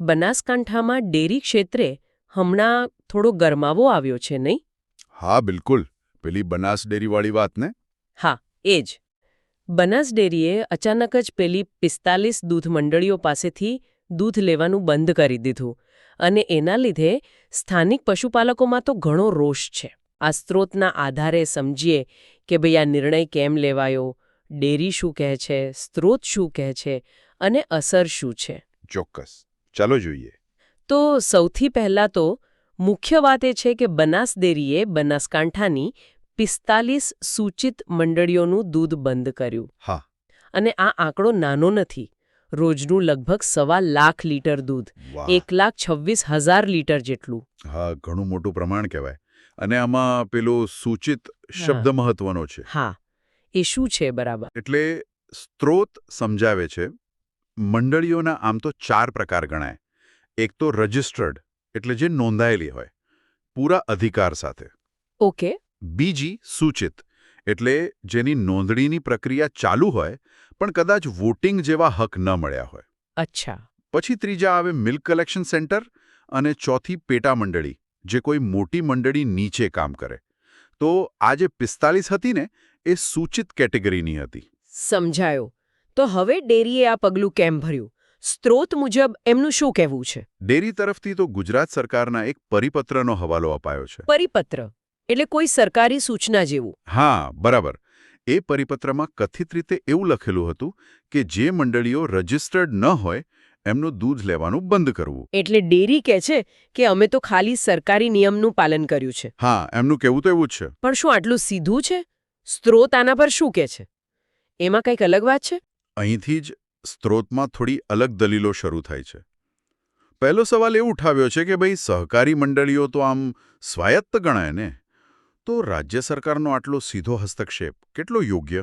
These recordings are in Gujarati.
બનાસકાંઠામાં ડેરી ક્ષેત્રે હમણાં થોડો ગરમાવો આવ્યો છે નહીં? હા બિલકુલ. પેલી બનાસ ડેરીવાળી વાત ને? હા, એ જ. બનાસ ડેરીએ અચાનક જ પેલી 45 દૂધ મંડળીઓ પાસેથી દૂધ લેવાનું બંધ કરી દીધું અને એના લીધે સ્થાનિક પશુપાલકોમાં તો ઘણો રોષ છે. આ સ્ત્રોતના આધારે સમજીએ કે ભાઈ આ નિર્ણય કેમ લેવાયો, ડેરી શું કહે છે, સ્ત્રોત શું કહે છે અને અસર શું છે. ચોક્કસ. ચાલો જોઈએ. તો સૌથી પહેલાં તો મુખ્ય વાત એ છે કે બનાસ ડેરીએ બનાસકાંઠાની 45 સૂચિત મંડળીઓનું દૂધ બંધ કર્યું. હા. અને આ આંકડો નાનો નથી. રોજનું લગભગ 1.25 લાખ લીટર દૂધ, 1,26,000 લીટર જેટલું. હા, ઘણું મોટું પ્રમાણ કહેવાય. અને આમાં પેલો સૂચિત શબ્દ મહત્વનો છે. હા, એ શું છે બરાબર? એટલે સ્ત્રોત સમજાવે છે મંડળીઓના આમ તો 4 પ્રકાર ગણાય. એક તો રજિસ્ટર્ડ, એટલે જે નોંધાયેલી હોય, પૂરા અધિકાર સાથે. ઓકે. બીજી સૂચિત, એટલે જેની નોંધણીની પ્રક્રિયા ચાલુ હોય પણ કદાચ વોટિંગ જેવા હક ન મળ્યા હોય. અચ્છા. પછી ત્રીજા આવે મિલ્ક કલેક્શન સેન્ટર અને ચોથી પેટા મંડળી, જે કોઈ મોટી મંડળી નીચે કામ કરે. તો આ જે 45 હતી ને, એ સૂચિત કેટેગરીની હતી. સમજાયો. તો હવે ડેરીએ આ પગલું કેમ ભર્યું? સ્ત્રોત મુજબ એમનું શું કહેવું છે? ડેરી તરફથી તો ગુજરાત સરકારના એક પરિપત્રનો હવાલો અપાયો છે. પરિપત્ર એટલે કોઈ સરકારી સૂચના જેવું? હા, બરાબર. એ પરિપત્રમાં કથિત રીતે એવું લખેલું હતું કે જે મંડળીઓ રજિસ્ટર્ડ ન હોય એમનું દૂધ લેવાનું બંધ કરવું. એટલે ડેરી કહે છે કે અમે તો ખાલી સરકારી નિયમનું પાલન કર્યું છે. હા, એમનું કહેવું તો એવું જ છે. પણ શું આટલું સીધું છે? સ્ત્રોત આના પર શું કહે છે? એમાં કંઈક અલગ વાત છે? અહીંથી જ સ્ત્રોતમાં થોડી અલગ દલીલો શરૂ થાય છે. પહેલો સવાલ એ ઉઠાવ્યો છે કે ભાઈ સહકારી મંડળીઓ તો આમ સ્વાયત્ત ગણાય ને, તો રાજ્ય સરકારનો આટલો સીધો હસ્તક્ષેપ કેટલો યોગ્ય?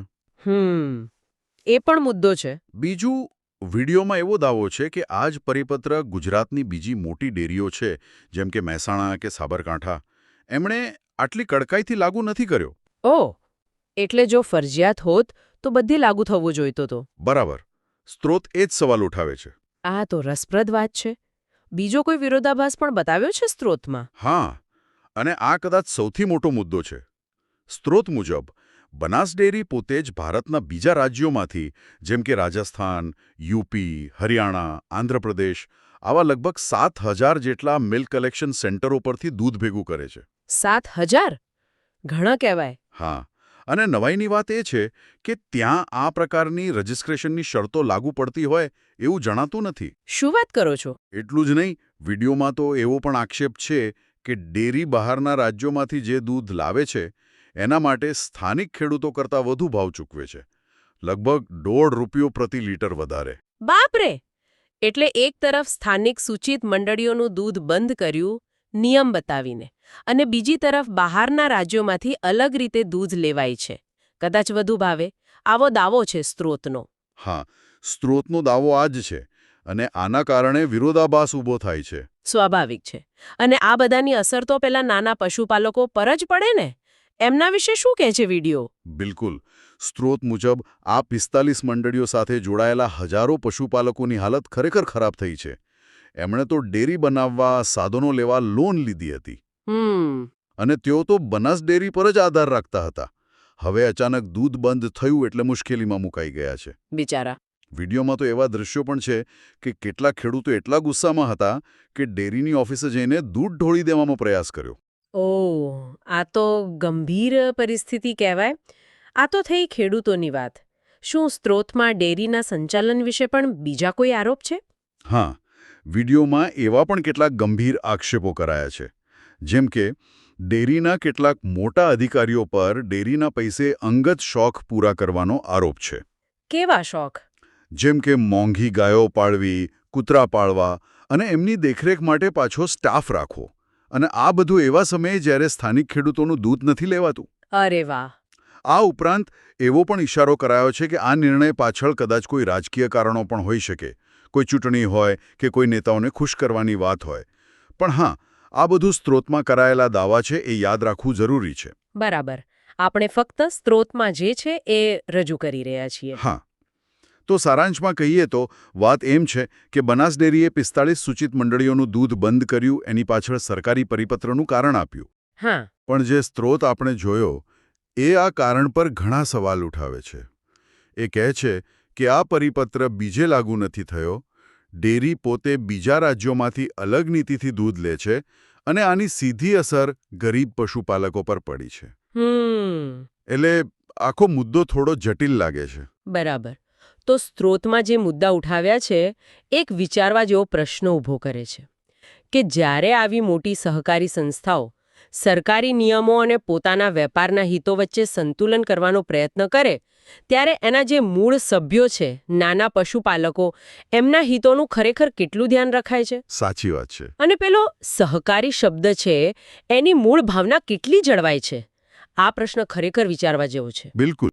એ પણ મુદ્દો છે. બીજું, વિડીયોમાં એવો દાવો છે કે આ જ પરિપત્ર ગુજરાતની બીજી મોટી ડેરીઓ છે, જેમ કે મહેસાણા કે સાબરકાંઠા, એમણે આટલી કડકાઈથી લાગુ નથી કર્યો. ઓહ, એટલે જો ફરજિયાત હોત તો બધી લાગુ થવું જોઈતો તો. બરાબર. સ્ત્રોત એ જ સવાલ ઉઠાવે છે. આ તો રસપ્રદ વાત છે. બીજો કોઈ વિરોધાભાસ પણ બતાવ્યો છે સ્ત્રોતમાં? હા, અને આ કદાચ સૌથી મોટો મુદ્દો છે. સ્ત્રોત મુજબ બનાસ ડેરી પોતે જ ભારતના બીજા રાજ્યોમાંથી, જેમ કે રાજસ્થાન, યુપી, હરિયાણા, આંધ્રપ્રદેશ, આવા લગભગ 7,000 જેટલા મિલ્ક કલેક્શન સેન્ટરો પરથી દૂધ ભેગું કરે છે. 7,000? ઘણા કહેવાય. હા, અને નવાઈની વાત એ છે કે ત્યાં આ પ્રકારની રજિસ્ટ્રેશનની શરતો લાગુ પડતી હોય એવું જણાતું નથી. શું વાત કરો છો? એટલું જ નહીં, વિડીયોમાં તો એવો પણ આક્ષેપ છે કે ડેરી બહારના રાજ્યોમાંથી જે દૂધ લાવે છે એના માટે સ્થાનિક ખેડૂતો કરતાં વધુ ભાવ ચૂકવે છે, લગભગ ₹1.5 પ્રતિ લીટર વધારે. બાપરે! એટલે એક તરફ સ્થાનિક સૂચિત મંડળીઓનું દૂધ બંધ કર્યું નિયમ બતાવીને, અને બીજી તરફ બહારના રાજ્યોમાંથી અલગ રીતે દૂધ લેવાય છે, કદાચ વધુ ભાવે. આવો દાવો છે સ્ત્રોતનો. હા, સ્ત્રોતનો દાવો આ જ છે, અને આના કારણે વિરોધાભાસ ઊભો થાય છે. સ્વાભાવિક છે. અને આ બધાની અસર તો પેલા નાના પશુપાલકો પર જ પડે ને? એમના વિશે શું કહે છે વિડીયો? બિલકુલ. સ્ત્રોત મુજબ આ 45 મંડળીઓ સાથે જોડાયેલા હજારો પશુપાલકોની હાલત ખરેખર ખરાબ થઈ છે. એમણે તો ડેરી બનાવવા, સાધનો લેવા લોન લીધી હતી. અને તેઓ તો બનાસ ડેરી પર જ આધાર રાખતા હતા. હવે અચાનક દૂધ બંધ થયું એટલે મુશ્કેલીમાં મુકાઈ ગયા છે. બિચારા. વિડીયોમાં તો એવા દ્રશ્યો પણ છે કે કેટલાક ખેડૂતો એટલા ગુસ્સામાં હતા કે ડેરીની ઓફિસે જઈને દૂધ ઢોળી દેવાનો પ્રયાસ કર્યો. ઓહ, આ તો ગંભીર પરિસ્થિતિ કહેવાય. આ તો થઈ ખેડૂતોની વાત. શું સ્ત્રોતમાં ડેરીના સંચાલન વિશે પણ બીજા કોઈ આરોપ છે? હા, વિડીયોમાં એવા પણ કેટલાક ગંભીર આક્ષેપો કરાયા છે. જેમ કે ડેરીના કેટલાક મોટા અધિકારીઓ પર ડેરીના પૈસે અંગત શોખ પૂરા કરવાનો આરોપ છે. કેવા શોખ? જેમ કે મોંઘી ગાયો પાળવી, કૂતરા પાળવા અને એમની દેખરેખ માટે પાછો સ્ટાફ રાખવો. અને આ બધું એવા સમયે જ્યારે સ્થાનિક ખેડૂતોનું દૂધ નથી લેવાતું. અરે વાહ! આ ઉપરાંત એવો પણ ઇશારો કરાયો છે કે આ નિર્ણય પાછળ કદાચ કોઈ રાજકીય કારણો પણ હોઈ શકે. કોઈ ચૂંટણી હોય કે કોઈ નેતાઓને ખુશ કરવાની વાત હોય. પણ હા, આ બધું સ્ત્રોતમાં કરાયેલા દાવા છે એ યાદ રાખવું જરૂરી છે. બરાબર. આપણે ફક્ત સ્ત્રોતમાં જે છે એ રજૂ કરી રહ્યા છીએ. હા. તો સારાંશમાં કહીએ તો વાત એમ છે કે બનાસ ડેરીએ 45 સૂચિત મંડળીઓનું દૂધ બંધ કર્યું એની પાછળ સરકારી પરિપત્રનું કારણ આપ્યું. હા. પણ જે સ્ત્રોત આપણે જોયો એ આ કારણ પર ઘણા સવાલ ઉઠાવે છે. એ કહે છે કે આ પરિપત્ર બીજે લાગુ નથી થયો, ડેરી પોતે બીજા રાજ્યોમાંથી અલગ નીતિથી દૂધ લે છે અને આની સીધી અસર ગરીબ પશુપાલકો પર પડી છે. એટલે આખો મુદ્દો થોડો જટિલ લાગે છે. બરાબર. તો સ્ત્રોતમાં જે મુદ્દા ઉઠાવ્યા છે એક વિચારવા જેવો પ્રશ્ન ઊભો કરે છે કે જ્યારે આવી મોટી સહકારી સંસ્થાઓ સરકારી નિયમો અને પોતાના વેપારના હિતો વચ્ચે સંતુલન કરવાનો પ્રયત્ન કરે ત્યારે એના જે મૂળ સભ્યો છે, નાના પશુપાલકો, એમના હિતોનું ખરેખર કેટલું ધ્યાન રખાય છે? સાચી વાત છે. અને પેલો સહકારી શબ્દ છે એની મૂળ ભાવના કેટલી જળવાય છે? આ પ્રશ્ન ખરેખર વિચારવા જેવો છે. બિલકુલ.